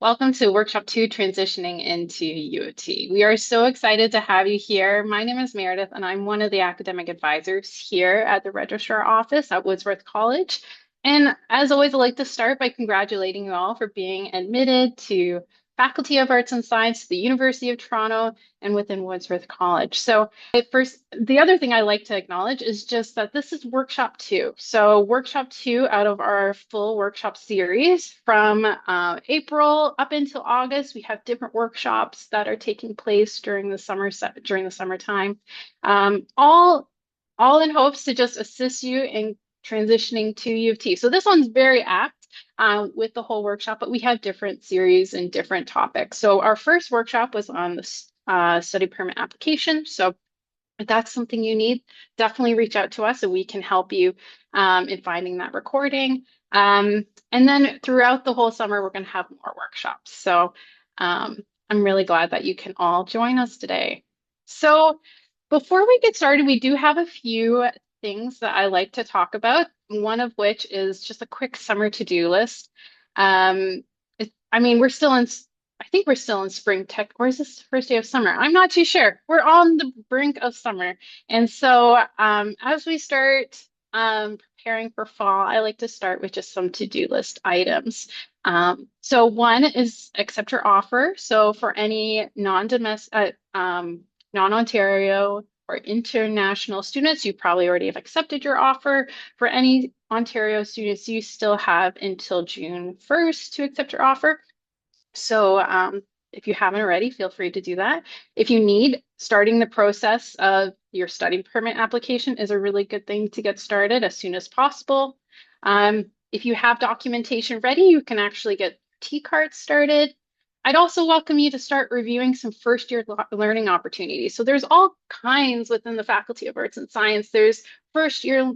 Welcome to Workshop 2, Transitioning into U of T. We are so excited to have you here. My name is Meredith, and I'm one of the academic advisors here at the Registrar office at Woodsworth College. And as always, I'd like to start by congratulating you all for being admitted to Faculty of Arts and Science, the University of Toronto, and within Woodsworth College. So first, the other thing I like to acknowledge is just that this is workshop 2. So workshop 2 out of our full workshop series from April up until August, we have different workshops that are taking place during the summertime, all in hopes to just assist you in transitioning to U of T. So this one's very apt with the whole workshop, but we have different series and different topics. So our first workshop was on the study permit application. So if that's something you need, definitely reach out to us so we can help you in finding that recording. And then throughout the whole summer, we're going to have more workshops. So I'm really glad that you can all join us today. So before we get started, we do have a few things that I like to talk about, one of which is just a quick summer to-do list. I mean, I think we're still in spring tech, or is this the first day of summer? I'm not too sure. We're on the brink of summer. And so as we start preparing for fall, I like to start with just some to-do list items. So one is accept your offer. So for any non-domestic, non-Ontario or international students, you probably already have accepted your offer. For any Ontario students, you still have until June 1st to accept your offer. So if you haven't already, feel free to do that. If you need, starting the process of your study permit application is a really good thing to get started as soon as possible. If you have documentation ready, you can actually get T-cards started. I'd also welcome you to start reviewing some first-year learning opportunities. So there's all kinds within the Faculty of Arts and Science. There's first-year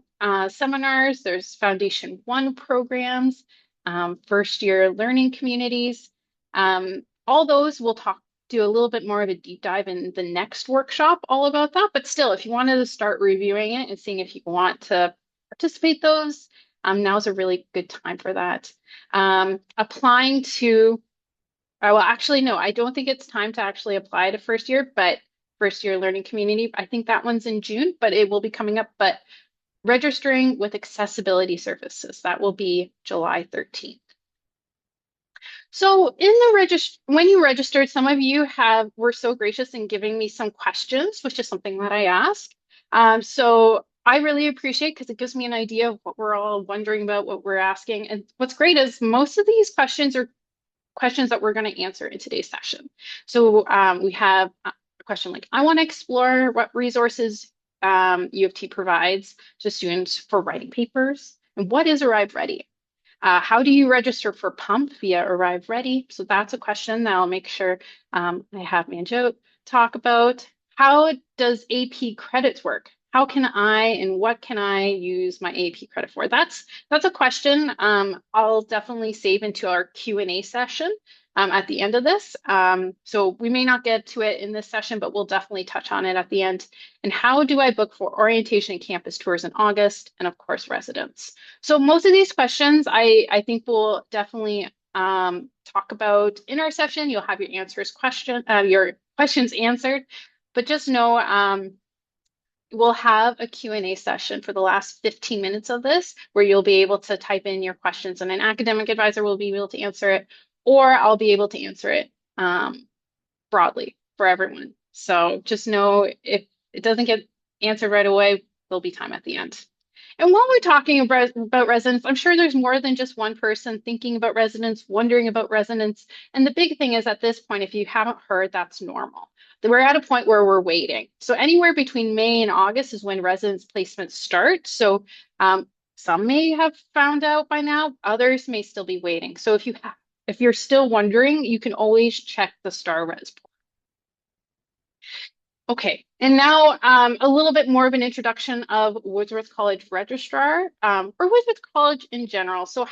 seminars, there's Foundation 1 programs, first-year learning communities. All those we'll do a little bit more of a deep dive in the next workshop, all about that. But still, if you wanted to start reviewing it and seeing if you want to participate those, now's a really good time for that. Applying to, well, actually, no, I don't think it's time to actually apply to first year, but first year learning community, I think that one's in June, but it will be coming up. But registering with accessibility services, that will be July 13th. So when you registered, some of you were so gracious in giving me some questions, which is something that I ask. So I really appreciate because it gives me an idea of what we're all wondering about, what we're asking. And what's great is most of these questions are questions that we're going to answer in today's session. So we have a question like, I want to explore what resources U of T provides to students for writing papers. And what is Arrive Ready? How do you register for PUMP via Arrive Ready? So that's a question that I'll make sure I have Manjot talk about. How does AP credits work? How can I and what can I use my AP credit for? That's a question I'll definitely save into our Q&A session at the end of this. So we may not get to it in this session, but we'll definitely touch on it at the end. And how do I book for orientation and campus tours in August? And of course, residence. So most of these questions I think we'll definitely talk about in our session. You'll have your questions answered, but just know we'll have a Q&A session for the last 15 minutes of this where you'll be able to type in your questions and an academic advisor will be able to answer it, or I'll be able to answer it broadly for everyone. So just know if it doesn't get answered right away, there'll be time at the end. And while we're talking about residence, I'm sure there's more than just one person thinking about residence, wondering about residence. And the big thing is at this point, if you haven't heard, that's normal. We're at a point where we're waiting. So anywhere between May and August is when residence placements start. So some may have found out by now, others may still be waiting. So if you're still wondering, you can always check the Star Res portal. Okay, and now a little bit more of an introduction of Woodsworth College Registrar, or Woodsworth College in general. So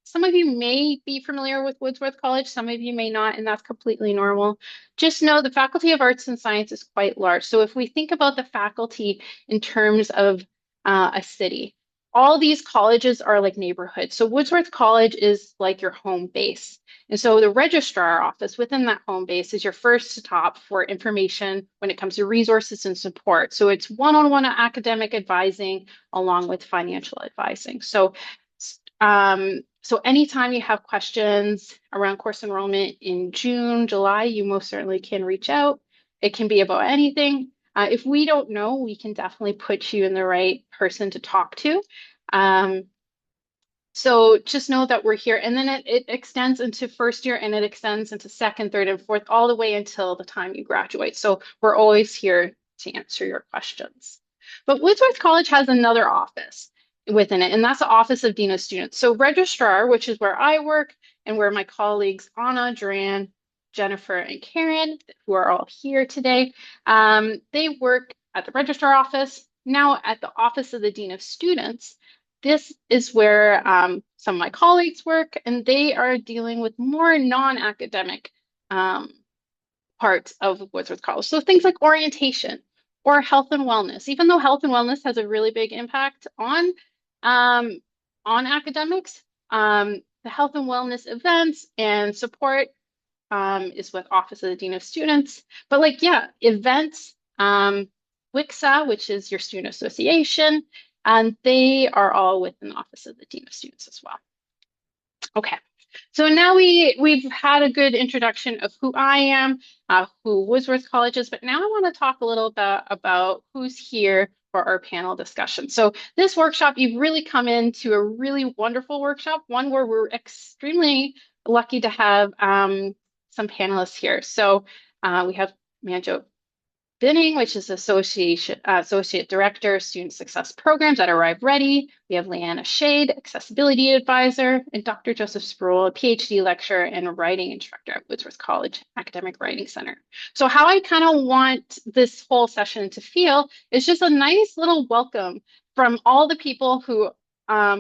some of you may be familiar with Woodsworth College, some of you may not, and that's completely normal. Just know the Faculty of Arts and Science is quite large. So if we think about the faculty in terms of a city, all these colleges are like neighborhoods. So Woodsworth College is like your home base. And so the registrar office within that home base is your first stop for information when it comes to resources and support. So it's one-on-one academic advising along with financial advising. So anytime you have questions around course enrollment in June, July, you most certainly can reach out. It can be about anything. If we don't know, we can definitely put you in the right person to talk to. Um, so just know that we're here. And then it extends into first year and it extends into second, third, and fourth, all the way until the time you graduate. So we're always here to answer your questions. But Woodsworth College has another office within it, and that's the Office of Dean of Students. So Registrar, which is where I work and where my colleagues Anna, Duran, Jennifer, and Karen, who are all here today, they work at the Registrar office. Now at the Office of the Dean of Students, this is where some of my colleagues work, and they are dealing with more non-academic parts of Woodsworth College. So things like orientation or health and wellness, even though health and wellness has a really big impact on academics, the health and wellness events and support is with Office of the Dean of Students. But like, yeah, events, WICSA, which is your student association, and they are all within the Office of the Dean of Students as well. Okay, so now we've had a good introduction of who I am, who Woodsworth College is, but now I want to talk a little bit about who's here for our panel discussion. So this workshop, you've really come into a really wonderful workshop, one where we're extremely lucky to have some panelists here. So we have Manjot, which is Associate Director, Student Success Programs at Arrive Ready. We have Leanna Shade, Accessibility Advisor, and Dr. Joseph Sproule, a PhD lecturer and writing instructor at Woodsworth College Academic Writing Center. So how I kind of want this whole session to feel is just a nice little welcome from all the people who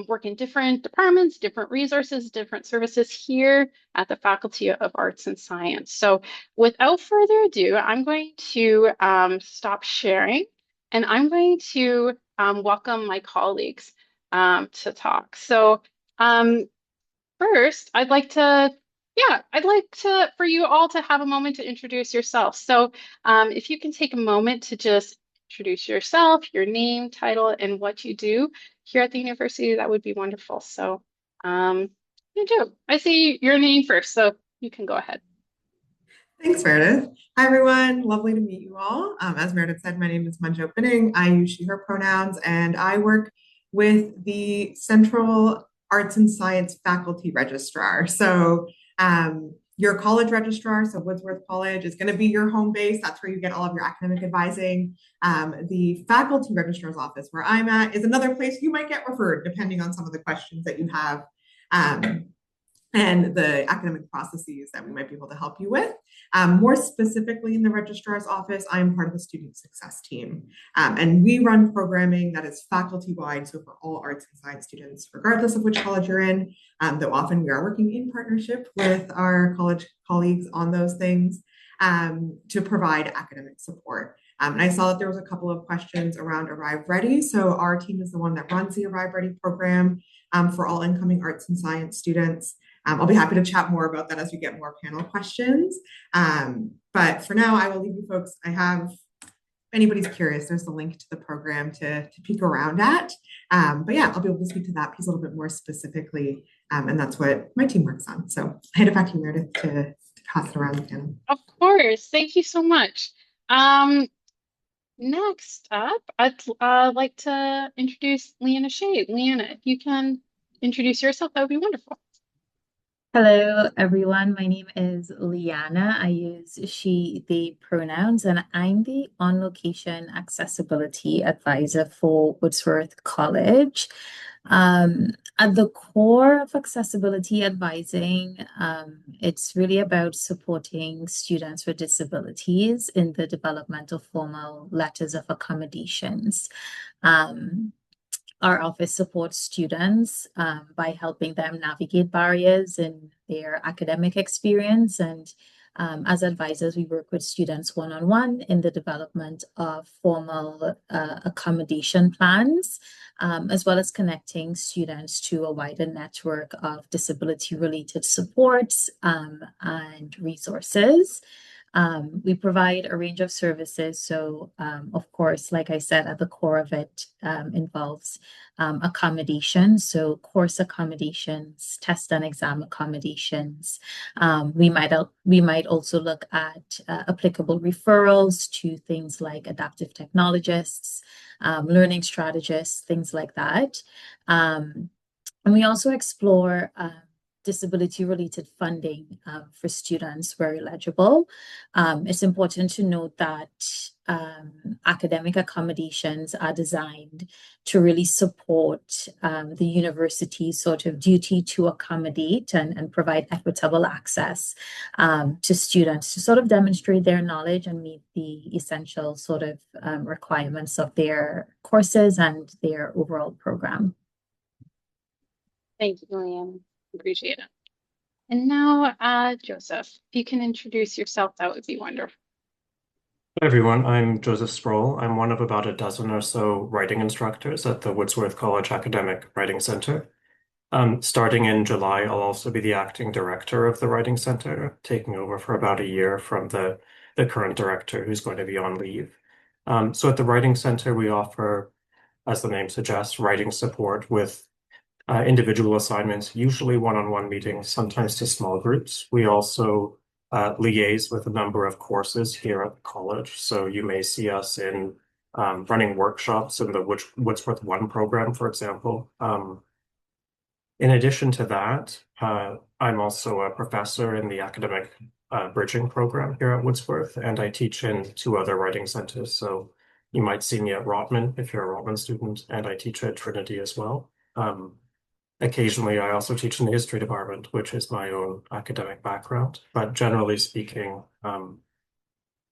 work in different departments, different resources, different services here at the Faculty of Arts and Science. So without further ado, I'm going to stop sharing and I'm going to welcome my colleagues to talk. So first, I'd like for you all to have a moment to introduce yourself. So if you can take a moment to just introduce yourself, your name, title, and what you do here at the university, that would be wonderful. So Joe, I see your name first, so you can go ahead. Thanks, Meredith. Hi, everyone. Lovely to meet you all. As Meredith said, my name is Manjot. I use she, her pronouns, and I work with the Central Arts and Science Faculty Registrar. So your college registrar, so Woodsworth College, is going to be your home base. That's where you get all of your academic advising. The faculty registrar's office, where I'm at, is another place you might get referred, depending on some of the questions that you have. And the academic processes that we might be able to help you with. More specifically in the registrar's office, I'm part of the student success team. And we run programming that is faculty-wide, so for all arts and science students, regardless of which college you're in, though often we are working in partnership with our college colleagues on those things to provide academic support. And I saw that there was a couple of questions around Arrive Ready. So our team is the one that runs the Arrive Ready program for all incoming arts and science students. I'll be happy to chat more about that as we get more panel questions. But for now, I will leave you folks. I have, if anybody's curious, there's the link to the program to peek around at. But yeah, I'll be able to speak to that piece a little bit more specifically. And that's what my team works on. So I'll hand it back to you, Meredith, to pass it around the panel. Of course. Thank you so much. Next up, I'd like to introduce Leanna Shade. Leanna, if you can introduce yourself, that would be wonderful. Hello, everyone. My name is Leanna. I use she, they pronouns, and I'm the on-location accessibility advisor for Woodsworth College. At the core of accessibility advising, it's really about supporting students with disabilities in the development of formal letters of accommodations. Our office supports students by helping them navigate barriers in their academic experience. And as advisors, we work with students one-on-one in the development of formal accommodation plans as well as connecting students to a wider network of disability-related supports and resources. We provide a range of services. So, of course, like I said, at the core of it involves accommodation. So, course accommodations, test and exam accommodations. We might also look at applicable referrals to things like adaptive technologists, learning strategists, things like that. And we also explore disability-related funding for students where eligible. It's important to note that academic accommodations are designed to really support the university's sort of duty to accommodate and provide equitable access to students to sort of demonstrate their knowledge and meet the essential sort of requirements of their courses and their overall program. Thank you, Leanna. Appreciate it. And now, Joseph, if you can introduce yourself, that would be wonderful. Hi everyone, I'm Joseph Sproule. I'm one of about a dozen or so writing instructors at the Woodsworth College Academic Writing Center. Starting in July, I'll also be the acting director of the Writing Center, taking over for about a year from the current director who's going to be on leave. So at the Writing Center, we offer, as the name suggests, writing support with individual assignments, usually one-on-one meetings, sometimes to small groups. We also liaise with a number of courses here at the college. So you may see us in running workshops in the Woodsworth 1 program, for example. In addition to that, I'm also a professor in the academic bridging program here at Woodsworth, and I teach in 2 other writing centers. So you might see me at Rotman if you're a Rotman student, and I teach at Trinity as well. Occasionally, I also teach in the history department, which is my own academic background. But generally speaking,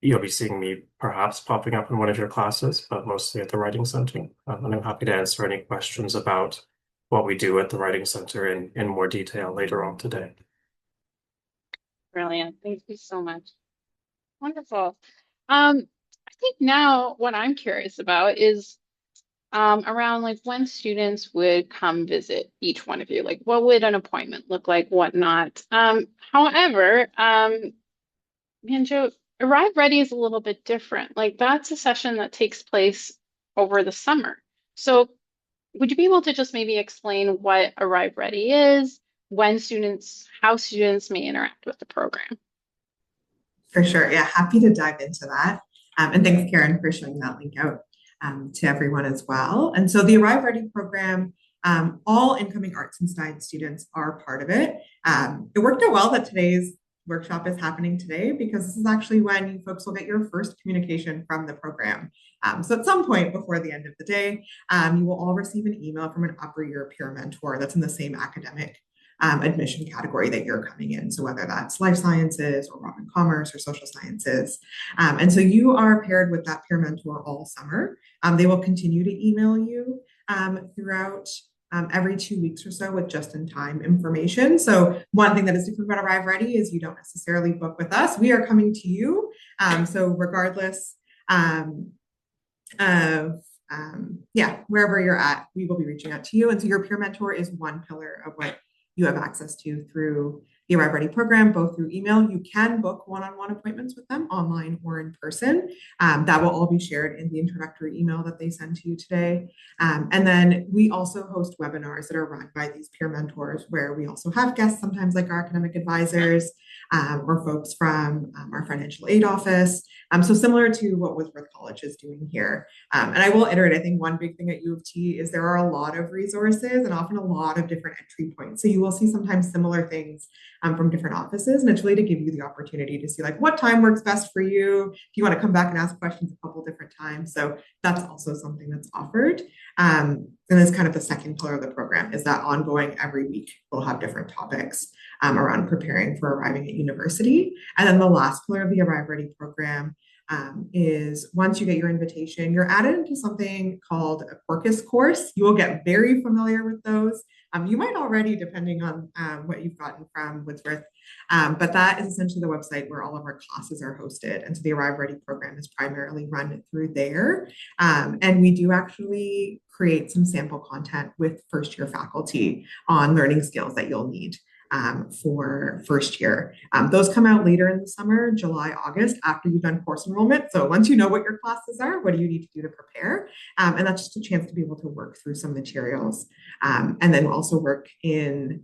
you'll be seeing me perhaps popping up in one of your classes, but mostly at the Writing Center. And I'm happy to answer any questions about what we do at the Writing Center in more detail later on today. Brilliant. Thank you so much. Wonderful. I think now what I'm curious about is around like when students would come visit each one of you, like what would an appointment look like, whatnot. However, Manjot, Arrive Ready is a little bit different. Like that's a session that takes place over the summer. So would you be able to just maybe explain what Arrive Ready is, how students may interact with the program? For sure. Yeah, happy to dive into that. And thanks, Karen, for showing that link out to everyone as well. And so the Arrive Ready program, all incoming arts and science students are part of it. It worked out well that today's workshop is happening today because this is actually when you folks will get your first communication from the program. So at some point before the end of the day, you will all receive an email from an upper year peer mentor that's in the same academic admission category that you're coming in. So whether that's life sciences or Roman commerce or social sciences. And so you are paired with that peer mentor all summer. They will continue to email you throughout every 2 weeks or so with just-in-time information. So one thing that is different about Arrive Ready is you don't necessarily book with us. We are coming to you. So regardless of wherever you're at, we will be reaching out to you. And so your peer mentor is one pillar of what you have access to through the Arrive Ready program, both through email. You can book one-on-one appointments with them online or in person. That will all be shared in the introductory email that they send to you today. And then we also host webinars that are run by these peer mentors where we also have guests, sometimes like our academic advisors or folks from our financial aid office. So similar to what Woodsworth College is doing here. And I will iterate, I think one big thing at U of T is there are a lot of resources and often a lot of different entry points. So you will see sometimes similar things from different offices, and it's really to give you the opportunity to see like what time works best for you, if you want to come back and ask questions a couple different times. So that's also something that's offered. And that's kind of the second pillar of the program is that ongoing every week we'll have different topics around preparing for arriving at university. And then the last pillar of the Arrive Ready program is once you get your invitation, you're added into something called a Quarkus course. You will get very familiar with those. You might already, depending on what you've gotten from Woodsworth, but that is essentially the website where all of our classes are hosted. And so the Arrive Ready program is primarily run through there. And we do actually create some sample content with first year faculty on learning skills that you'll need for first year. Those come out later in the summer, July, August, after you've done course enrollment. So once you know what your classes are, what do you need to do to prepare? And that's just a chance to be able to work through some materials. And then also work in,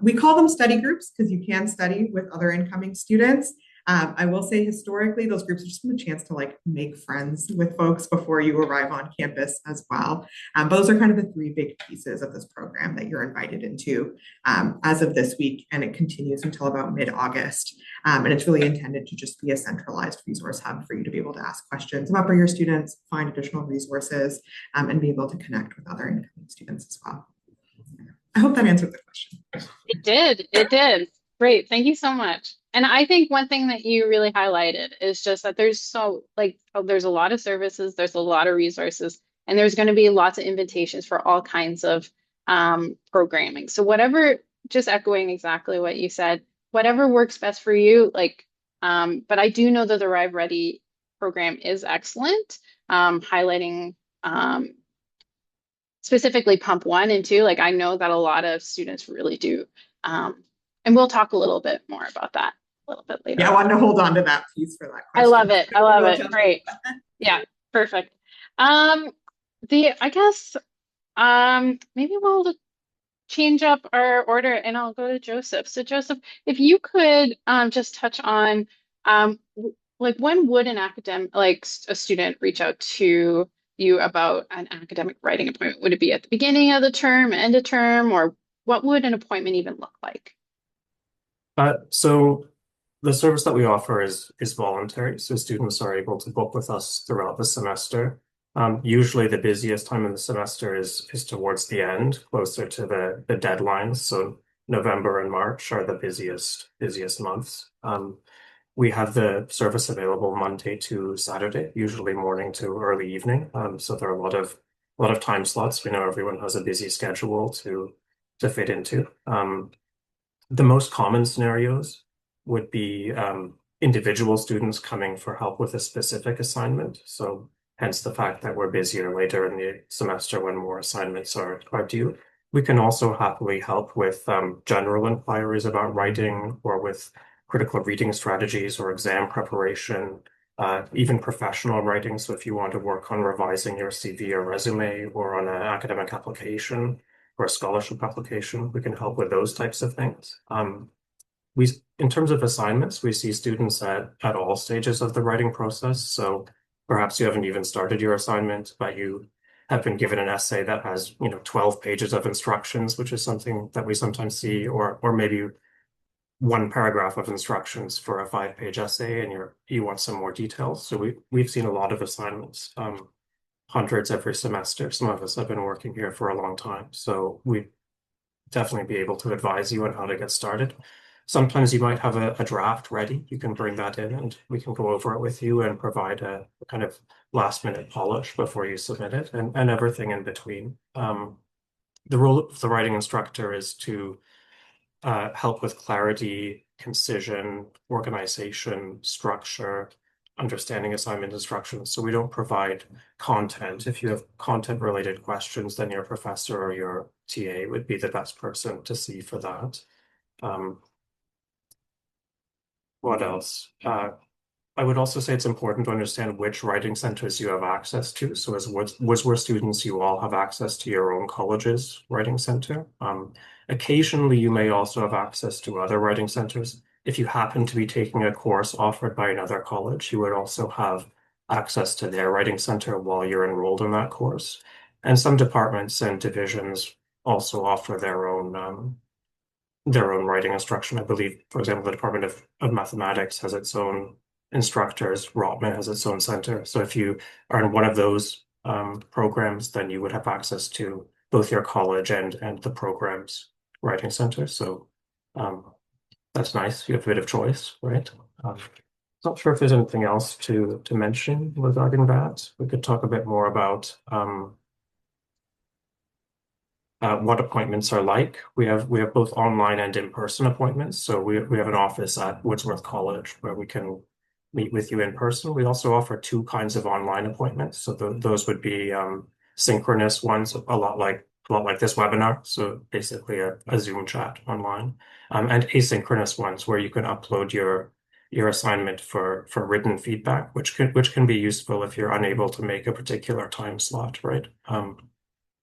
we call them study groups because you can study with other incoming students. I will say historically, those groups are just a chance to like make friends with folks before you arrive on campus as well. But those are kind of the three big pieces of this program that you're invited into as of this week, and it continues until about mid-August. And it's really intended to just be a centralized resource hub for you to be able to ask questions about your students, find additional resources, and be able to connect with other incoming students as well. I hope that answered the question. It did. It did. Great. Thank you so much. And I think one thing that you really highlighted is just that there's there's a lot of services, there's a lot of resources, and there's going to be lots of invitations for all kinds of programming. So whatever, just echoing exactly what you said, whatever works best for you, but I do know that the Arrive Ready program is excellent, highlighting specifically Pump 1 and 2. Like I know that a lot of students really do. And we'll talk a little bit more about that a little bit later. Yeah, I wanted to hold on to that piece for that question. I love it. I love it. Great. Yeah, perfect. I guess maybe we'll change up our order and I'll go to Joseph. So Joseph, if you could just touch on like when would an academic, like a student reach out to you about an academic writing appointment? Would it be at the beginning of the term, end of term, or what would an appointment even look like? So the service that we offer is voluntary, so students are able to book with us throughout the semester. Usually the busiest time of the semester is towards the end, closer to the deadlines. So November and March are the busiest months. We have the service available Monday to Saturday, usually morning to early evening. So there are a lot of time slots. We know everyone has a busy schedule to fit into. The most common scenarios would be individual students coming for help with a specific assignment. So hence the fact that we're busier later in the semester when more assignments are due. We can also happily help with general inquiries about writing or with critical reading strategies or exam preparation, even professional writing. So if you want to work on revising your CV or resume or on an academic application, or a scholarship application, we can help with those types of things. In terms of assignments, we see students at all stages of the writing process. So perhaps you haven't even started your assignment, but you have been given an essay that has 12 pages of instructions, which is something that we sometimes see, or maybe one paragraph of instructions for a 5-page essay, and you want some more details. So we've seen a lot of assignments. Hundreds every semester. Some of us have been working here for a long time, so we'd definitely be able to advise you on how to get started. Sometimes you might have a draft ready. You can bring that in and we can go over it with you and provide a kind of last minute polish before you submit it and everything in between. The role of the writing instructor is to help with clarity, concision, organization, structure, understanding assignment instructions. So we don't provide content. If you have content-related questions, then your professor or your TA would be the best person to see for that. What else? I would also say it's important to understand which writing centers you have access to. So as Woodsworth students, you all have access to your own college's writing center. Occasionally, you may also have access to other writing centers. If you happen to be taking a course offered by another college, you would also have access to their writing center while you're enrolled in that course. And some departments and divisions also offer their own writing instruction. I believe, for example, the Department of Mathematics has its own instructors. Rotman has its own center. So if you are in one of those programs, then you would have access to both your college and the program's writing center. So that's nice. You have a bit of choice, right? Not sure if there's anything else to mention regarding that. We could talk a bit more about what appointments are like. We have both online and in-person appointments. So we have an office at Woodsworth College where we can meet with you in person. We also offer two kinds of online appointments. So those would be synchronous ones, a lot like this webinar. So basically a Zoom chat online, and asynchronous ones where you can upload your assignment for written feedback, which can be useful if you're unable to make a particular time slot, right?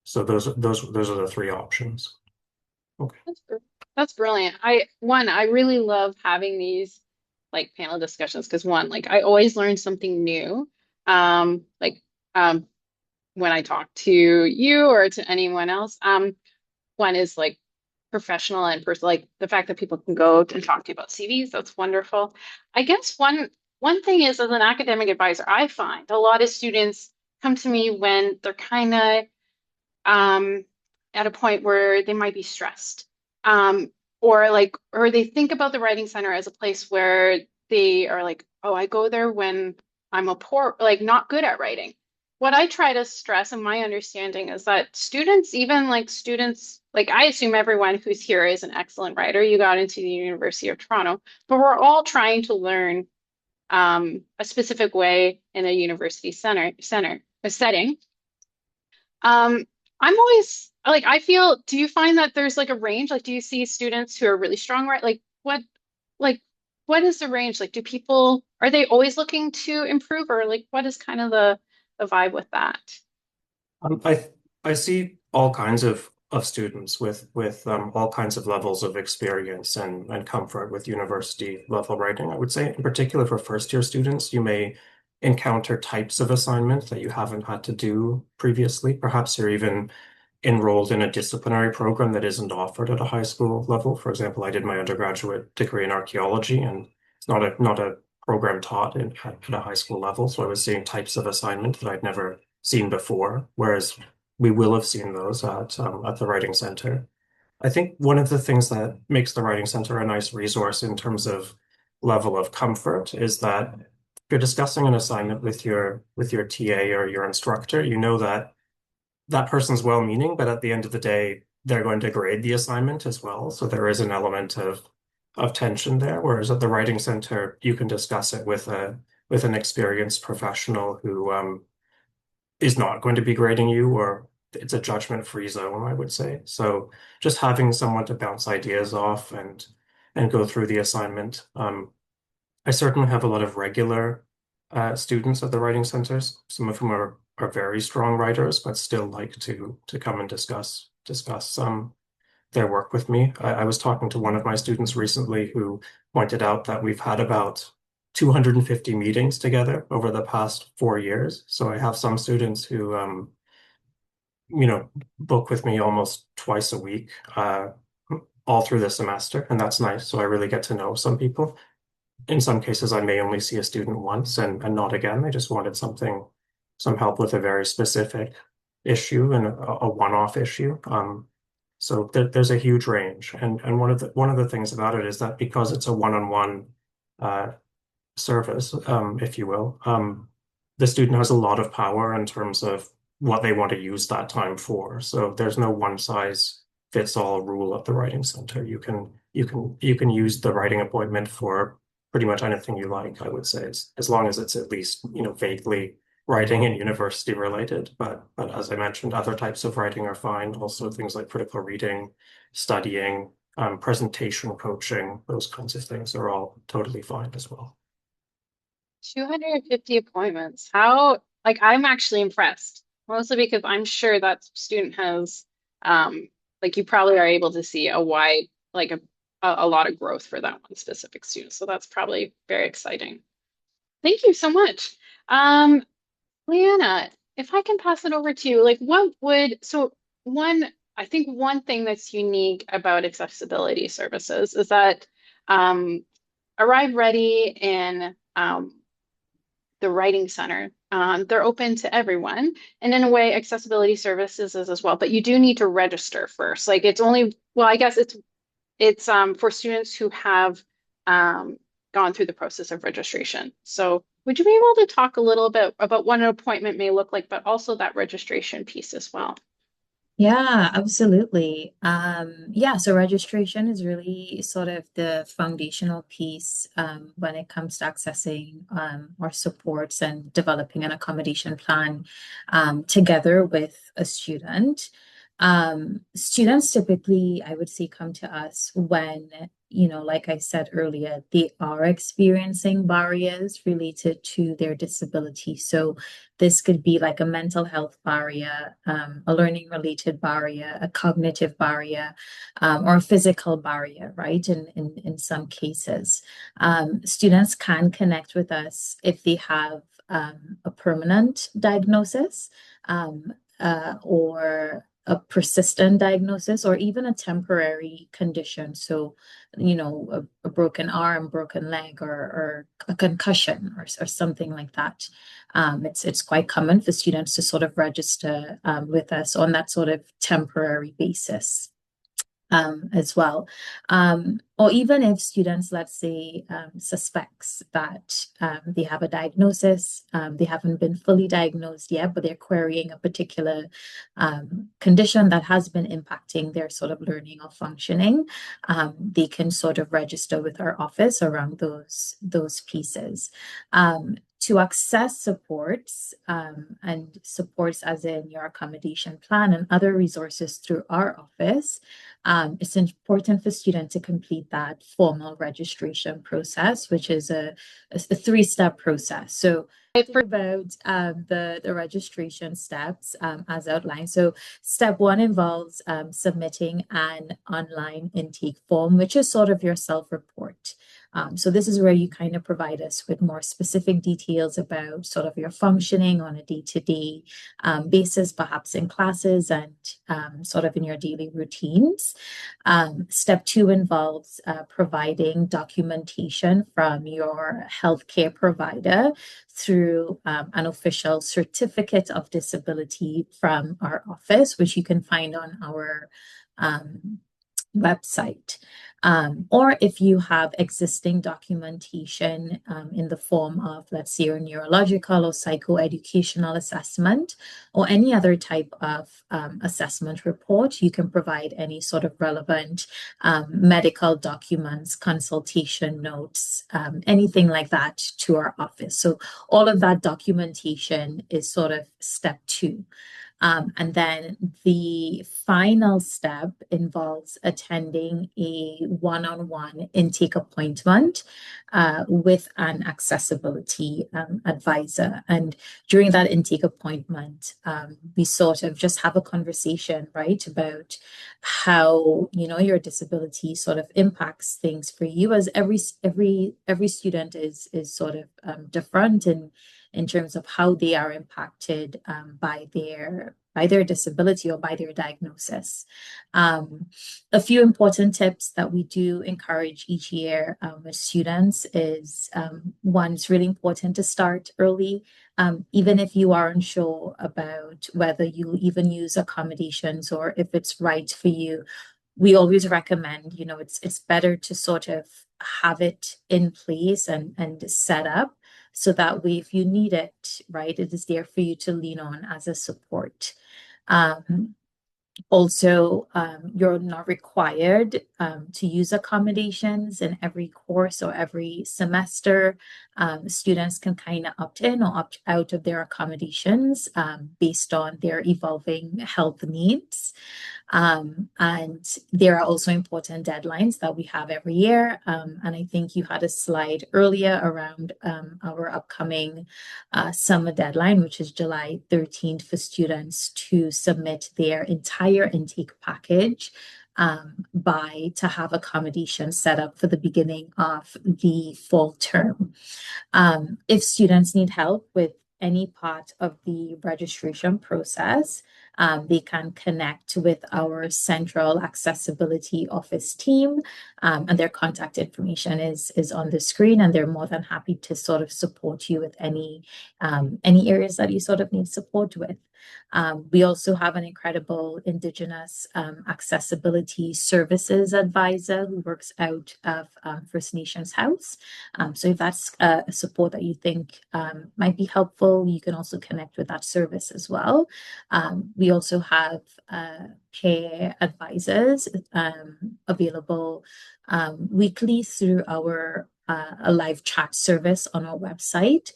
So those are the three options. Okay. That's brilliant. I really love having these like panel discussions because one, like I always learn something new. Like when I talk to you or to anyone else. One is like professional and personal, like the fact that people can go and talk to you about CVs, that's wonderful. I guess one thing is as an academic advisor, I find a lot of students come to me when they're kind of um, at a point where they might be stressed. Or they think about the writing center as a place where they are like, oh, I go there when I'm like not good at writing. What I try to stress and my understanding is that students, even like students, like I assume everyone who's here is an excellent writer. You got into the University of Toronto, but we're all trying to learn a specific way in a university a setting. Um, I'm always like, I feel, do you find that there's like a range? Like, do you see students who are really strong, right? Like, what is the range? Like, are they always looking to improve or like, what is kind of the vibe with that? I see all kinds of students with all kinds of levels of experience and comfort with university level writing. I would say, in particular for first year students, you may encounter types of assignments that you haven't had to do previously. Perhaps you're even enrolled in a disciplinary program that isn't offered at a high school level. For example, I did my undergraduate degree in archaeology, and it's not a program taught at a high school level. So I was seeing types of assignment that I'd never seen before, whereas we will have seen those at the Writing Center. I think one of the things that makes the Writing Center a nice resource in terms of level of comfort is that if you're discussing an assignment with your TA or your instructor, you know that that person's well-meaning, but at the end of the day, they're going to grade the assignment as well. So there is an element of tension there. Whereas at the Writing Center, you can discuss it with an experienced professional who is not going to be grading you, or it's a judgment-free zone, I would say. So just having someone to bounce ideas off and go through the assignment. I certainly have a lot of regular students at the writing centers, some of whom are very strong writers, but still like to come and discuss their work with me. I was talking to one of my students recently who pointed out that we've had about 250 meetings together over the past 4 years. So I have some students who book with me almost twice a week, all through the semester, and that's nice. So I really get to know some people. In some cases, I may only see a student once and not again. They just wanted some help with a very specific issue and a one-off issue. So there's a huge range. And one of the things about it is that because it's a one-on-one service, if you will, the student has a lot of power in terms of what they want to use that time for. So there's no one size fits all rule at the writing center. You can use the writing appointment for pretty much anything you like, I would say, as long as it's at least, vaguely writing and university related. But as I mentioned, other types of writing are fine. Also things like critical reading, studying, presentation coaching, those kinds of things are all totally fine as well. 250 appointments. Like, I'm actually impressed, mostly because I'm sure that student has, like, you probably are able to see a wide, like, a lot of growth for that one specific student. So that's probably very exciting. Thank you so much. Leanna, if I can pass it over to you, like, I think one thing that's unique about accessibility services is that, Arrive Ready and the Writing Center. They're open to everyone. And in a way, accessibility services is as well, but you do need to register first. Like it's only, well, I guess it's for students who have gone through the process of registration. So would you be able to talk a little bit about what an appointment may look like, but also that registration piece as well? Yeah, absolutely. Yeah, so registration is really sort of the foundational piece when it comes to accessing our supports and developing an accommodation plan together with a student. Students typically, I would say, come to us when, like I said earlier, they are experiencing barriers related to their disability. So this could be like a mental health barrier, a learning related barrier, a cognitive barrier, or a physical barrier, right? In some cases, students can connect with us if they have a permanent diagnosis or a persistent diagnosis or even a temporary condition. So, a broken arm, broken leg, or a concussion or something like that. It's quite common for students to sort of register with us on that sort of temporary basis. As well. Or even if students, let's say, suspects that they have a diagnosis, they haven't been fully diagnosed yet, but they're querying a particular condition that has been impacting their sort of learning or functioning, they can sort of register with our office around those pieces. To access supports and supports as in your accommodation plan and other resources through our office, it's important for students to complete that formal registration process, which is a three-step process. So about the registration steps as outlined. So step one involves submitting an online intake form, which is sort of your self-report. So this is where you kind of provide us with more specific details about sort of your functioning on a day-to-day basis, perhaps in classes and sort of in your daily routines. Step two involves providing documentation from your healthcare provider through an official certificate of disability from our office, which you can find on our website. Or if you have existing documentation in the form of, let's say, your neurological or psychoeducational assessment or any other type of assessment report, you can provide any sort of relevant medical documents, consultation notes, anything like that to our office. So all of that documentation is sort of step two. And then the final step involves attending a one-on-one intake appointment with an accessibility advisor. And during that intake appointment, we sort of just have a conversation, right, about how, your disability sort of impacts things for you, as every student is sort of different in terms of how they are impacted by their disability or by their diagnosis. A few important tips that we do encourage each year with students is one, it's really important to start early. Even if you are unsure about whether you even use accommodations or if it's right for you, we always recommend, it's better to sort of have it in place and set up so that way, if you need it, right, it is there for you to lean on as a support. Also, you're not required to use accommodations in every course or every semester. Students can kind of opt in or opt out of their accommodations based on their evolving health needs. And there are also important deadlines that we have every year. And I think you had a slide earlier around our upcoming summer deadline, which is July 13th for students to submit their entire intake package to have accommodation set up for the beginning of the fall term. If students need help with any part of the registration process, they can connect with our central accessibility office team, and their contact information is on the screen, and they're more than happy to sort of support you with any areas that you sort of need support with. We also have an incredible Indigenous accessibility services advisor who works out of First Nations House. So if that's a support that you think might be helpful, you can also connect with that service as well. We also have care advisors available weekly through our a live chat service on our website.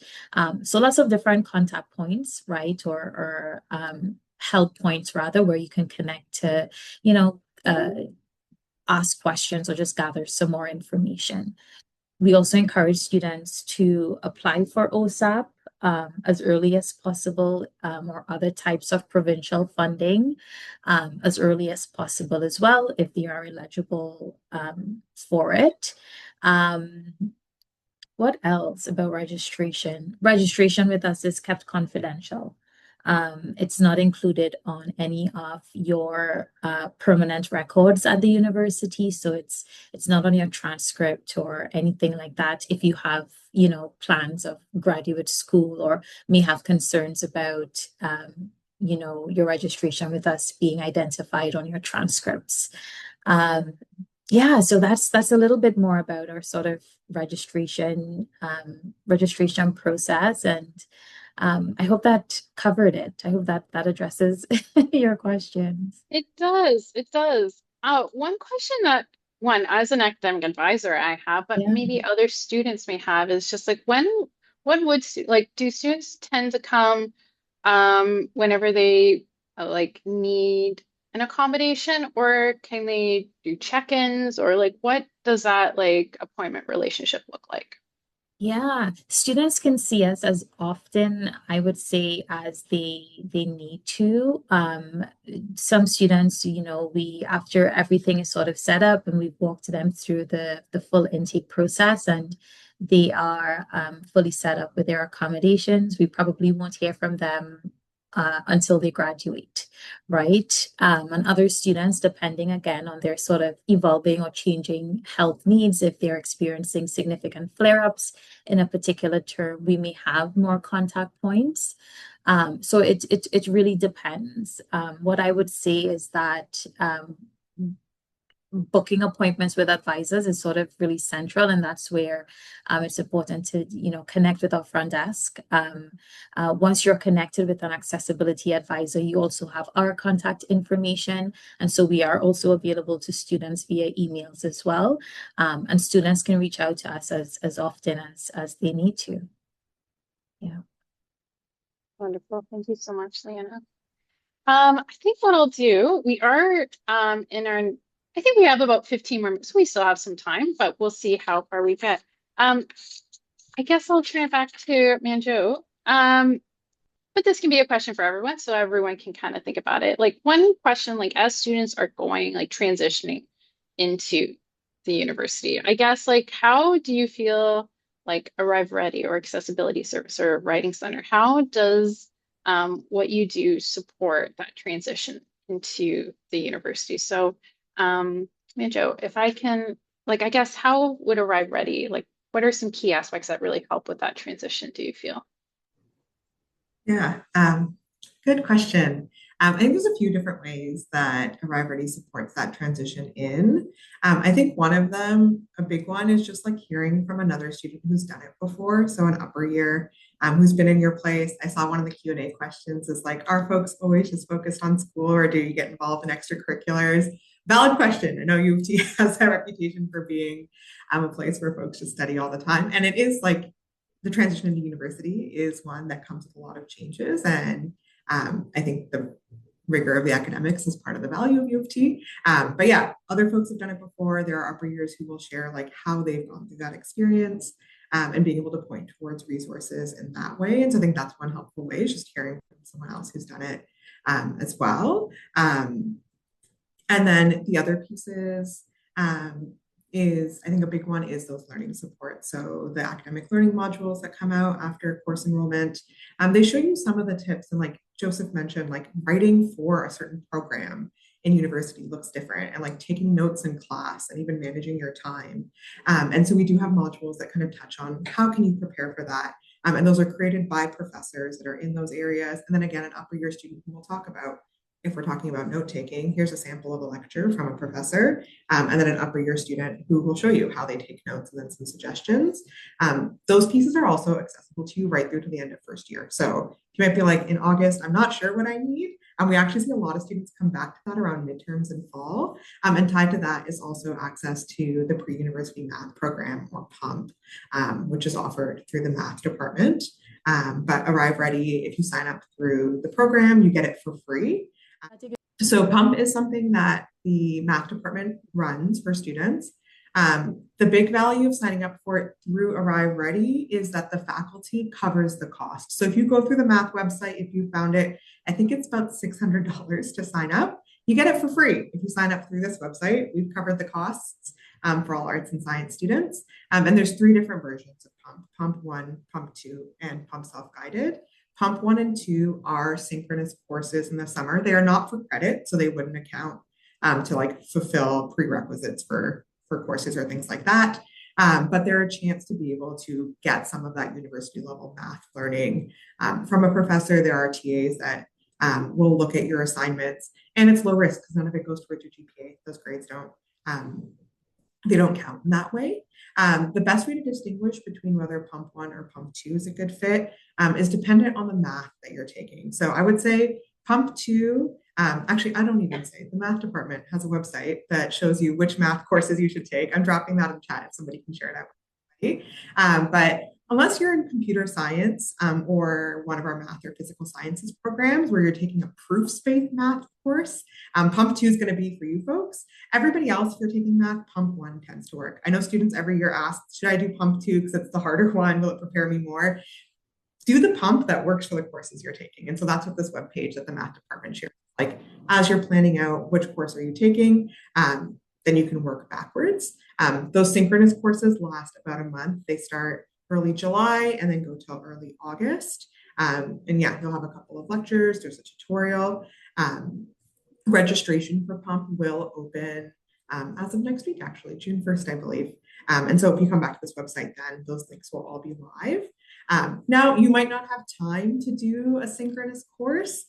So lots of different contact points, right? Or help points rather, where you can connect to, ask questions or just gather some more information. We also encourage students to apply for OSAP as early as possible, or other types of provincial funding as early as possible as well, if they are eligible for it. What else about registration? Registration with us is kept confidential. It's not included on any of your permanent records at the university, so it's not on your transcript or anything like that. If you have, plans of graduate school or may have concerns about, your registration with us being identified on your transcripts. Yeah, so that's a little bit more about our sort of registration process, and I hope that covered it. I hope that addresses your questions. It does. It does. One question that one as an academic advisor I have, but Yeah. maybe other students may have is just like when would like do students tend to come whenever they like need an accommodation, or can they do check-ins, or like what does that like appointment relationship look like? Yeah, students can see us as often, I would say, as they need to. Some students, we after everything is sort of set up and we've walked them through the full intake process and they are fully set up with their accommodations, we probably won't hear from them until they graduate, right? And other students, depending again on their sort of evolving or changing health needs, if they're experiencing significant flare-ups in a particular term, we may have more contact points. So it really depends. What I would say is that booking appointments with advisors is sort of really central, and that's where it's important to connect with our front desk. Once you're connected with an accessibility advisor, you also have our contact information, and so we are also available to students via emails as well, and students can reach out to us as often as they need to. Yeah. Wonderful. Thank you so much, Leanna. I think what I'll do, we are in our, I think we have about 15 more minutes. We still have some time, but we'll see how far we get. I guess I'll turn it back to Manjot. But this can be a question for everyone, so everyone can kind of think about it. Like one question, like as students are going, like transitioning into the university, I guess, like how do you feel like Arrive Ready or Accessibility Service or Writing Center, how does what you do support that transition into the university? So, Manjo, if I can, like, I guess, how would Arrive Ready, like, what are some key aspects that really help with that transition, do you feel? Yeah, good question. I think there's a few different ways that Arrive Ready supports that transition in. I think one of them, a big one, is just like hearing from another student who's done it before. So an upper year who's been in your place. I saw one of the Q&A questions is like, are folks always just focused on school or do you get involved in extracurriculars? Valid question. I know U of T has a reputation for being a place where folks just study all the time. And it is like the transition into university is one that comes with a lot of changes. And I think the rigor of the academics is part of the value of U of T. But yeah, other folks have done it before. There are upper years who will share like how they've gone through that experience and being able to point towards resources in that way. And so I think that's one helpful way is just hearing from someone else who's done it as well. And then the other pieces is I think a big one is those learning support. So the academic learning modules that come out after course enrollment, they show you some of the tips. And like Joseph mentioned, like writing for a certain program in university looks different, and like taking notes in class and even managing your time. And so we do have modules that kind of touch on how can you prepare for that. And those are created by professors that are in those areas. And then again, an upper year student who we'll talk about if we're talking about note taking. Here's a sample of a lecture from a professor, and then an upper year student who will show you how they take notes and then some suggestions. Those pieces are also accessible to you right through to the end of first year. So you might be like, in August, I'm not sure what I need. And we actually see a lot of students come back to that around midterms and fall. And tied to that is also access to the pre-university math program, or PUMP, which is offered through the math department. But Arrive Ready, if you sign up through the program, you get it for free. So PUMP is something that the math department runs for students. The big value of signing up for it through Arrive Ready is that the faculty covers the cost. So if you go through the math website, if you found it, I think it's about $600 to sign up. You get it for free if you sign up through this website. We've covered the costs for all arts and science students. And there's 3 different versions of PUMP: PUMP 1, PUMP 2, and PUMP Self-Guided. PUMP 1 and 2 are synchronous courses in the summer. They are not for credit, so they wouldn't account to like fulfill prerequisites for courses or things like that. But they're a chance to be able to get some of that university level math learning from a professor. There are TAs that will look at your assignments, and it's low risk because none of it goes towards your GPA. Those grades they don't count in that way. The best way to distinguish between whether PUMP 1 or PUMP 2 is a good fit is dependent on the math that you're taking. So I would say PUMP 2, actually, I don't even say, the math department has a website that shows you which math courses you should take. I'm dropping that in chat if somebody can share it out with me. But unless you're in computer science or one of our math or physical sciences programs where you're taking a proofs-based math course, PUMP 2 is going to be for you folks. Everybody else, if you're taking math, PUMP 1 tends to work. I know students every year ask, should I do PUMP 2 because it's the harder one? Will it prepare me more? Do the PUMP that works for the courses you're taking. And so that's what this webpage that the math department shares. Like, as you're planning out which course are you taking, then you can work backwards. Those synchronous courses last about a month. They start early July and then go till early August. And yeah, you'll have a couple of lectures. There's a tutorial. Registration for PUMP will open as of next week, actually, June 1st, I believe. And so if you come back to this website, then those links will all be live. Now, you might not have time to do a synchronous course.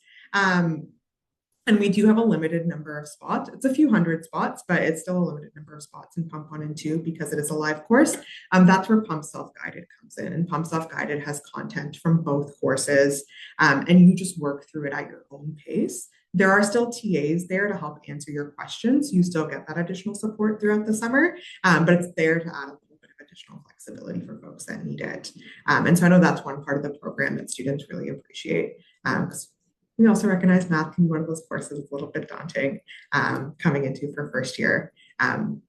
And we do have a limited number of spots. It's a few hundred spots, but it's still a limited number of spots in PUMP 1 and 2 because it is a live course. That's where PUMP Self-Guided comes in. And PUMP Self-Guided has content from both courses, and you just work through it at your own pace. There are still TAs there to help answer your questions. You still get that additional support throughout the summer, but it's there to add a little bit of additional flexibility for folks that need it. And so I know that's one part of the program that students really appreciate, because we also recognize math can be one of those courses that's a little bit daunting coming into for first year.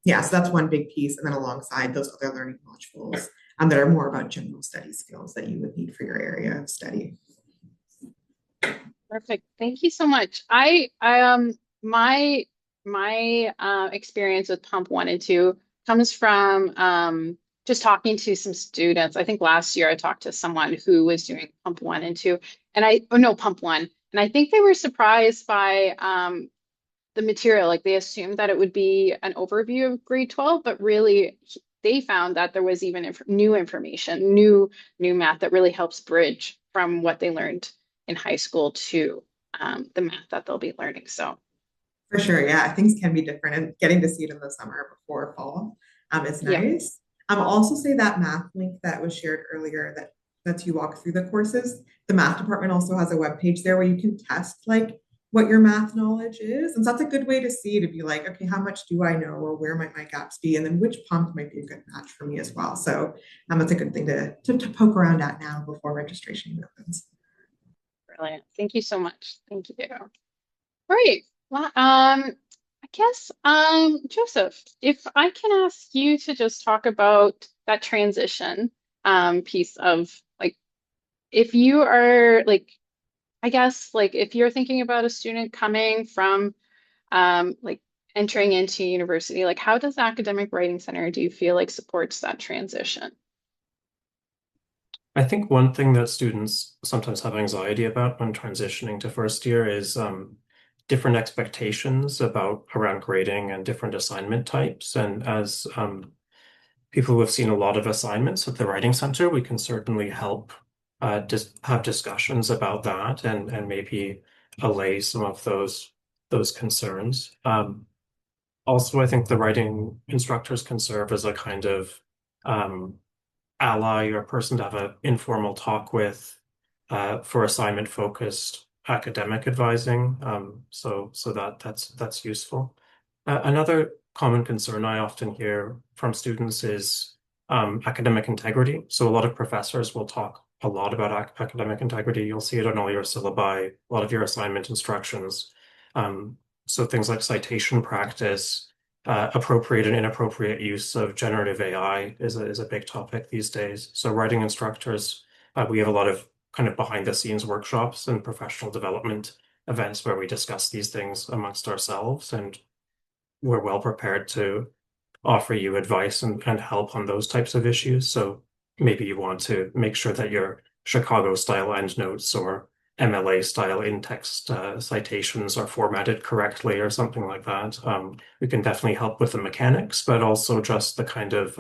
Yeah, so that's one big piece. And then alongside those other learning modules that are more about general study skills that you would need for your area of study. Perfect. Thank you so much. My experience with PUMP 1 and 2 comes from just talking to some students. I think last year I talked to someone who was doing PUMP 1 and 2, and PUMP 1. And I think they were surprised by the material. Like, they assumed that it would be an overview of grade 12, but really they found that there was even new information, new math that really helps bridge from what they learned in high school to the math that they'll be learning. So for sure, yeah, things can be different, and getting to see it in the summer before fall is nice. I'll also say that math link that was shared earlier that lets you walk through the courses. The math department also has a web page there where you can test like what your math knowledge is. And so that's a good way to see, to be like, okay, how much do I know, or where might my gaps be? And then which PUMP might be a good match for me as well. So that's a good thing to poke around at now before registration opens. Brilliant. Thank you so much. Thank you. Great. Well, I guess, Joseph, if I can ask you to just talk about that transition piece of, like, if you are like, I guess, like, if you're thinking about a student coming from like entering into university, like, how does the Academic Writing Center, do you feel like, supports that transition? I think one thing that students sometimes have anxiety about when transitioning to first year is different expectations around grading and different assignment types. And as people who have seen a lot of assignments at the Writing Center, we can certainly help just have discussions about that and maybe allay some of those concerns. Also, I think the writing instructors can serve as a kind of um, ally or person to have an informal talk with for assignment focused academic advising. So that's useful. Another common concern I often hear from students is academic integrity. So a lot of professors will talk a lot about academic integrity. You'll see it on all your syllabi, a lot of your assignment instructions. So things like citation practice, appropriate and inappropriate use of generative AI is a big topic these days. So writing instructors, we have a lot of kind of behind the scenes workshops and professional development events where we discuss these things amongst ourselves, and we're well prepared to offer you advice and help on those types of issues. So maybe you want to make sure that your Chicago style endnotes or MLA style in-text citations are formatted correctly or something like that. We can definitely help with the mechanics, but also just the kind of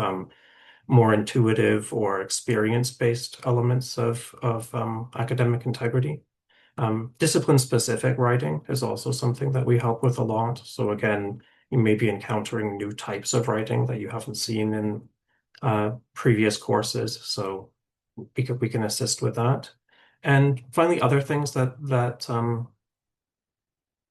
more intuitive or experience-based elements of academic integrity. Discipline-specific writing is also something that we help with a lot. So again, you may be encountering new types of writing that you haven't seen in previous courses. So we can assist with that. And finally, other things that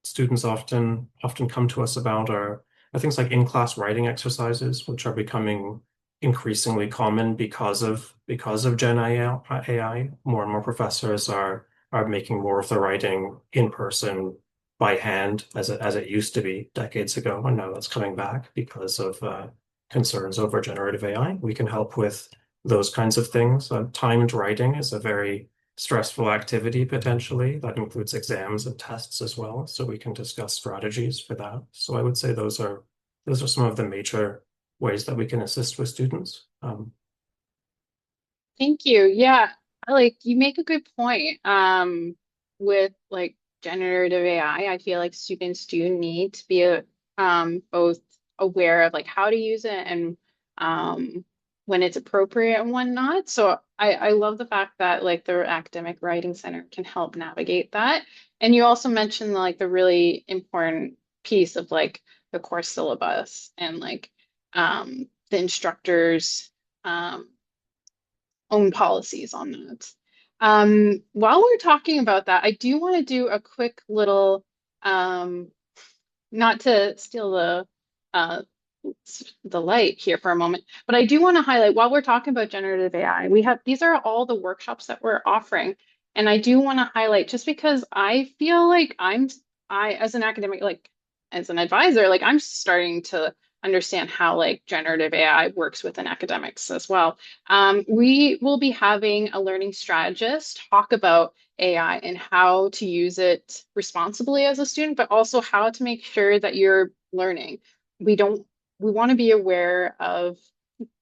students often come to us about are things like in-class writing exercises, which are becoming increasingly common because of Gen AI. More and more professors are making more of the writing in person by hand as it used to be decades ago, and now that's coming back because of concerns over generative AI. We can help with those kinds of things. Timed writing is a very stressful activity potentially that includes exams and tests as well. So we can discuss strategies for that. So I would say those are some of the major ways that we can assist with students. Thank you. Yeah, like you make a good point. With like generative AI, I feel like students do need to be both aware of like how to use it and when it's appropriate and when not. So I love the fact that like the Academic Writing Center can help navigate that. And you also mentioned like the really important piece of like the course syllabus and like the instructors. Own policies on that. While we're talking about that, I do want to do a quick little, not to steal uh, the light here for a moment, but I do want to highlight while we're talking about generative AI, we have these are all the workshops that we're offering. And I do want to highlight just because I feel like I as an academic, like as an advisor, like I'm starting to understand how like generative AI works within academics as well. We will be having a learning strategist talk about AI and how to use it responsibly as a student, but also how to make sure that you're learning. We don't we want to be aware of,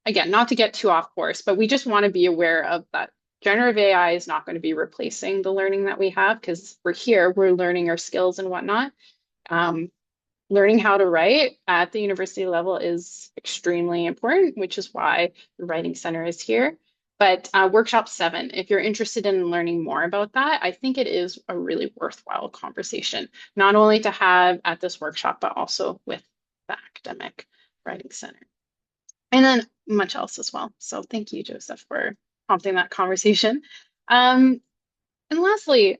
again, not to get too off course, but we just want to be aware of that generative AI is not going to be replacing the learning that we have because we're here, we're learning our skills and whatnot. Um, Learning how to write at the university level is extremely important, which is why the Writing Center is here. But workshop 7, if you're interested in learning more about that, I think it is a really worthwhile conversation, not only to have at this workshop, but also with the Academic Writing Center. And then much else as well. So thank you, Joseph, for prompting that conversation. And lastly,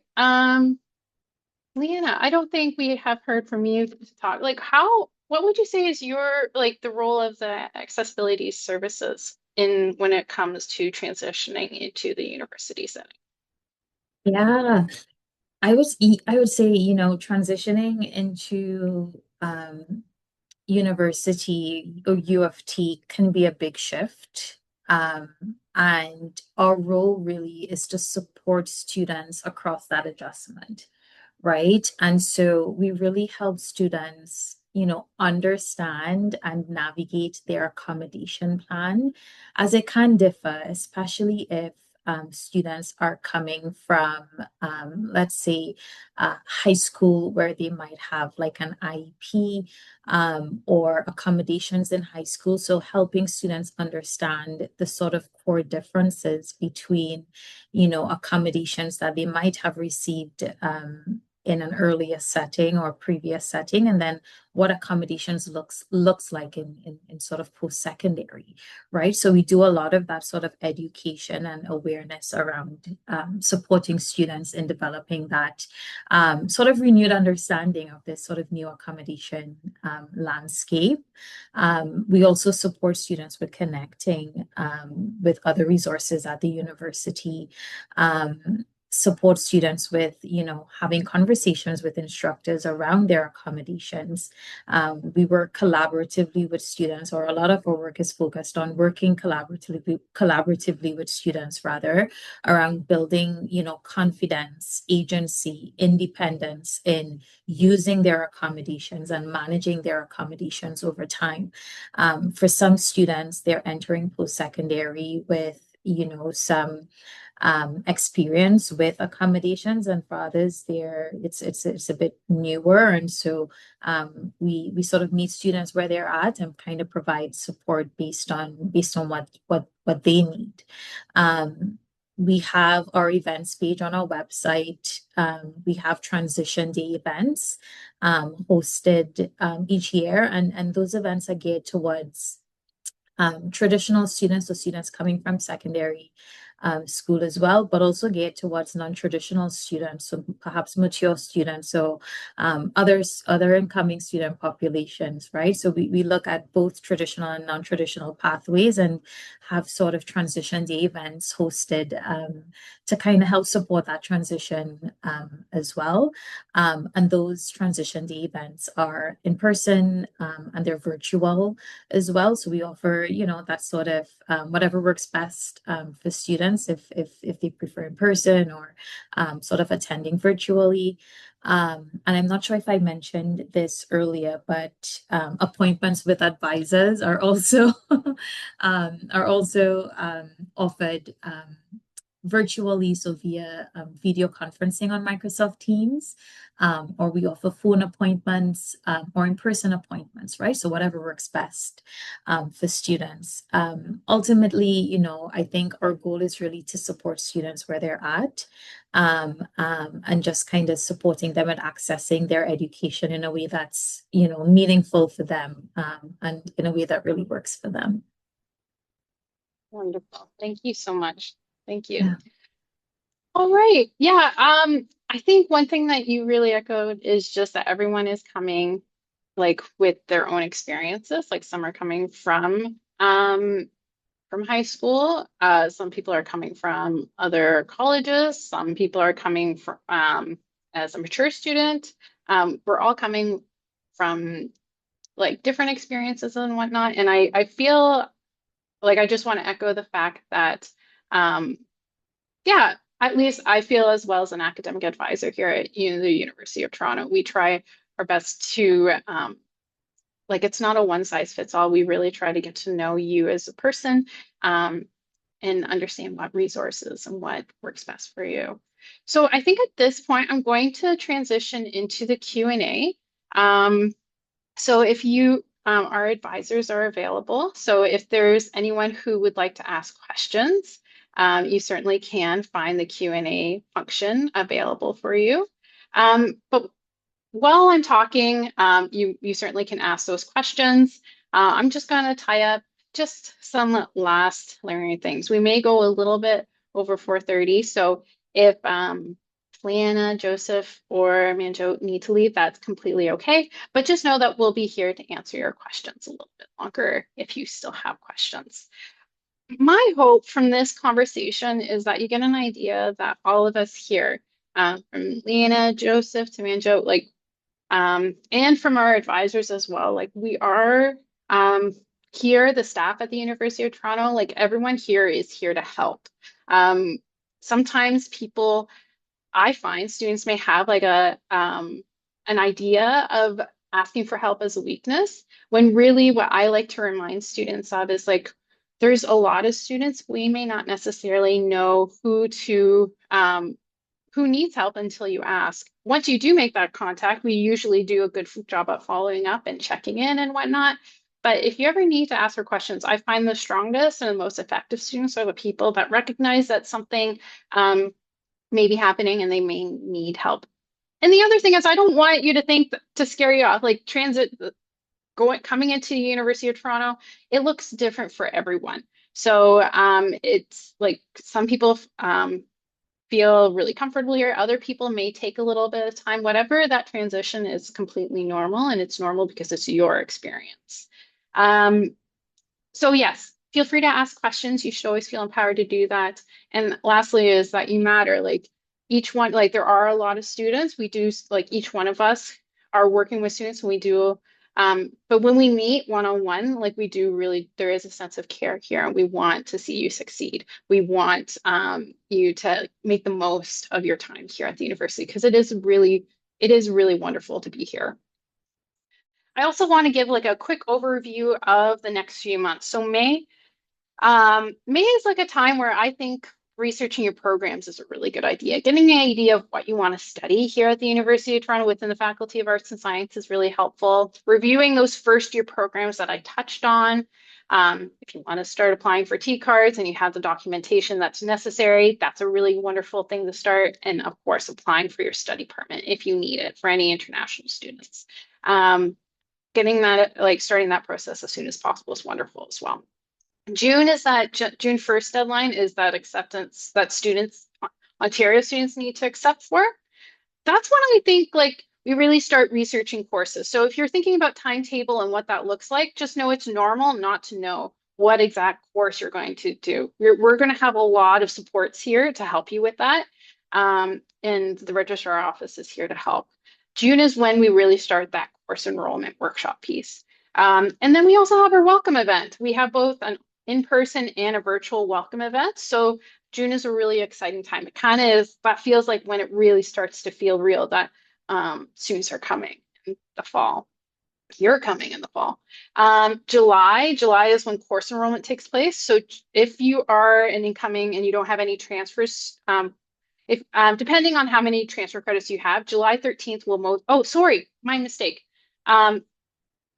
Leanna, I don't think we have heard from you to talk. Like, what would you say is your, like, the role of the accessibility services in when it comes to transitioning into the university setting? Yeah, I would say, transitioning into university or U of T can be a big shift. Um, and our role really is to support students across that adjustment, right? And so we really help students, understand and navigate their accommodation plan as it can differ, especially if students are coming from, let's say, high school where they might have like an IEP or accommodations in high school. So helping students understand the sort of core differences between, accommodations that they might have received in an earlier setting or previous setting, and then what accommodations looks like in sort of post-secondary, right? So we do a lot of that sort of education and awareness around supporting students in developing that sort of renewed understanding of this sort of new accommodation landscape. We also support students with connecting with other resources at the university, support students with, having conversations with instructors around their accommodations. We work collaboratively with students, or a lot of our work is focused on working collaboratively with students, rather, around building, confidence, agency, independence in using their accommodations and managing their accommodations over time. For some students, they're entering post-secondary with, some experience with accommodations, and for others it's a bit newer, and so we sort of meet students where they're at and kind of provide support based on what they need. We have our events page on our website. We have transition day events hosted each year, and those events are geared towards traditional students, so students coming from secondary school as well, but also geared towards non-traditional students, so perhaps mature students, so other incoming student populations, right? So we look at both traditional and non-traditional pathways and have sort of transition day events hosted to kind of help support that transition as well. And those transition day events are in person and they're virtual as well. So we offer, that sort of whatever works best for students, if they prefer in person or sort of attending virtually. And I'm not sure if I mentioned this earlier, but appointments with advisors are also offered virtually, so via video conferencing on Microsoft Teams, or we offer phone appointments or in-person appointments, right? So whatever works best for students. Ultimately, I think our goal is really to support students where they're at, and just kind of supporting them and accessing their education in a way that's, meaningful for them, and in a way that really works for them. Wonderful. Thank you so much. Thank you. Yeah. All right. Yeah. I think one thing that you really echoed is just that everyone is coming like with their own experiences. Like some are coming from high school. Some people are coming from other colleges. Some people are coming from as a mature student. We're all coming from like different experiences and whatnot. And I feel like I just want to echo the fact that yeah, at least I feel, as well as an academic advisor here at the University of Toronto, we try our best to like it's not a one size fits all. We really try to get to know you as a person and understand what resources and what works best for you. So I think at this point, I'm going to transition into the Q&A. So if you, our advisors are available. So if there's anyone who would like to ask questions, you certainly can find the Q&A function available for you. But while I'm talking, you certainly can ask those questions. I'm just going to tie up just some last layering things. We may go a little bit over 4:30. So if Leanna, Joseph, or Manjot need to leave, that's completely okay. But just know that we'll be here to answer your questions a little bit longer if you still have questions. My hope from this conversation is that you get an idea that all of us here, from Leanna, Joseph to Manjot, like, and from our advisors as well, like we are here, the staff at the University of Toronto, like everyone here is here to help. Sometimes people, I find students may have like an idea of asking for help as a weakness, when really what I like to remind students of is like, there's a lot of students, we may not necessarily know who needs help until you ask. Once you do make that contact, we usually do a good job at following up and checking in and whatnot. But if you ever need to ask for questions, I find the strongest and the most effective students are the people that recognize that something may be happening and they may need help. And the other thing is, I don't want you to think to scare you off, like transit coming into the University of Toronto, it looks different for everyone. So it's like some people feel really comfortable here. Other people may take a little bit of time. Whatever that transition is completely normal, and it's normal because it's your experience. So yes, feel free to ask questions. You should always feel empowered to do that. And lastly is that you matter. Like each one, like there are a lot of students. We do, like each one of us are working with students and we do, but when we meet one-on-one, like we do really, there is a sense of care here and we want to see you succeed. We want you to make the most of your time here at the university because it is really wonderful to be here. I also want to give like a quick overview of the next few months. So May is like a time where I think researching your programs is a really good idea. Getting an idea of what you want to study here at the University of Toronto within the Faculty of Arts and Science is really helpful. Reviewing those first year programs that I touched on. If you want to start applying for T-cards and you have the documentation that's necessary, that's a really wonderful thing to start. And of course, applying for your study permit if you need it for any international students. Getting that, like starting that process as soon as possible is wonderful as well. June is that June 1st deadline is that acceptance that Ontario students need to accept for. That's when I think like we really start researching courses. So if you're thinking about timetable and what that looks like, just know it's normal not to know what exact course you're going to do. We're going to have a lot of supports here to help you with that. And the registrar office is here to help. June is when we really start that course enrollment workshop piece. And then we also have our welcome event. We have both an in-person and a virtual welcome event. So June is a really exciting time. It kind of is, that feels like when it really starts to feel real that students are coming in the fall. You're coming in the fall. July is when course enrollment takes place. So if you are an incoming and you don't have any transfers, if depending on how many transfer credits you have, July 13th will oh, sorry, my mistake.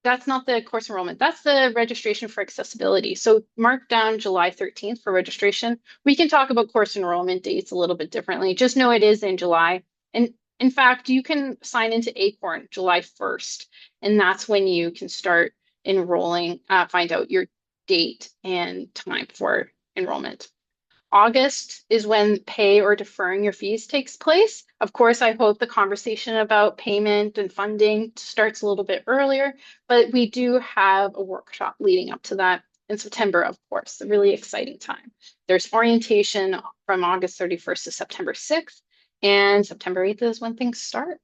That's not the course enrollment. That's the registration for accessibility. So mark down July 13th for registration. We can talk about course enrollment dates a little bit differently. Just know it is in July. And in fact, you can sign into Acorn July 1st. And that's when you can start enrolling, find out your date and time for enrollment. August is when pay or deferring your fees takes place. Of course, I hope the conversation about payment and funding starts a little bit earlier, but we do have a workshop leading up to that in September, of course, a really exciting time. There's orientation from August 31st to September 6th, and September 8th is when things start.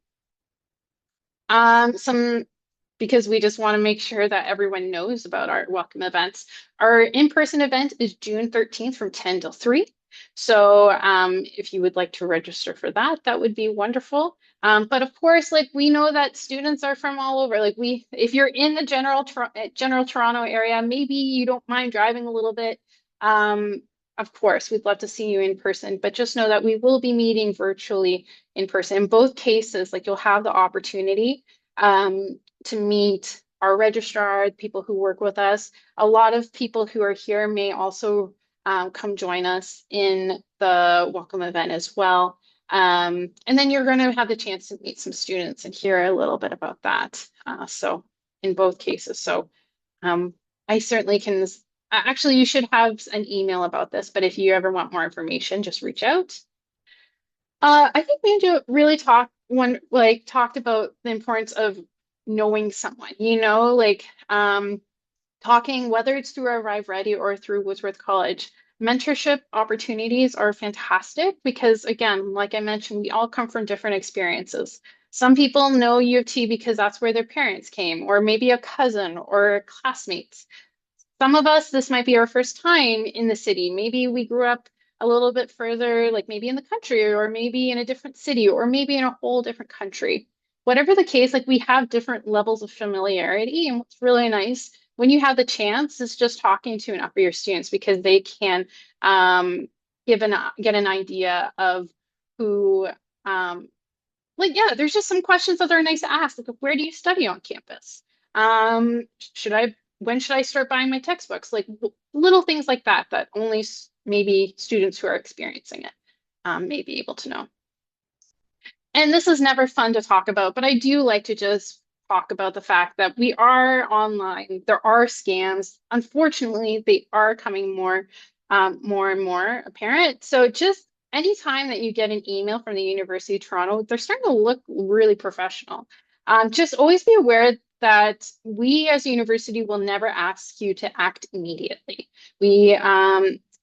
Because we just want to make sure that everyone knows about our welcome events. Our in-person event is June 13th from 10 till 3. So if you would like to register for that, that would be wonderful. But of course, like we know that students are from all over. Like if you're in the general Toronto area, maybe you don't mind driving a little bit. Of course, we'd love to see you in person, but just know that we will be meeting virtually in person. In both cases, like you'll have the opportunity to meet our registrar, people who work with us. A lot of people who are here may also come join us in the welcome event as well. And then you're going to have the chance to meet some students and hear a little bit about that. So in both cases. So I certainly can, actually you should have an email about this, but if you ever want more information, just reach out. I think Manjot really talked about the importance of knowing someone, talking, whether it's through Arrive Ready or through Woodsworth College. Mentorship opportunities are fantastic because, again, like I mentioned, we all come from different experiences. Some people know U of T because that's where their parents came, or maybe a cousin or classmates. Some of us, this might be our first time in the city. Maybe we grew up a little bit further, like maybe in the country, or maybe in a different city, or maybe in a whole different country. Whatever the case, like we have different levels of familiarity. And what's really nice when you have the chance, is just talking to enough of your students, because they can get an idea of who, yeah, there's just some questions that are nice to ask. Like, where do you study on campus? When should I start buying my textbooks? Like little things like that, that only maybe students who are experiencing it may be able to know. And this is never fun to talk about, but I do like to just talk about the fact that we are online. There are scams. Unfortunately, they are coming more and more apparent. So just anytime that you get an email from the University of Toronto, they're starting to look really professional. Just always be aware that we as a university will never ask you to act immediately.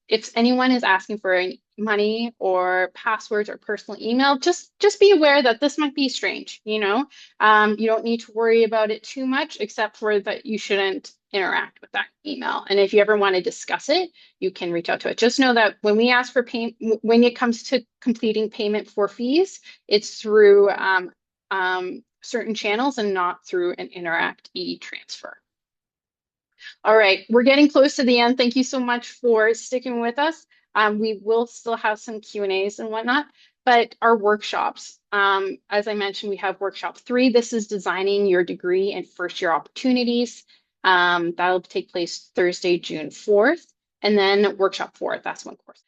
If anyone is asking for money or passwords or personal email, just be aware that this might be strange, you know. You don't need to worry about it too much, except for that you shouldn't interact with that email. And if you ever want to discuss it, you can reach out to it. Just know that when we ask for payment, when it comes to completing payment for fees, it's through certain channels and not through an Interact e-transfer. All right, we're getting close to the end. Thank you so much for sticking with us. We will still have some Q&As and whatnot, but our workshops, as I mentioned, we have workshop 3. This is designing your degree and first year opportunities. That'll take place Thursday, June 4th. And then workshop 4, that's one course.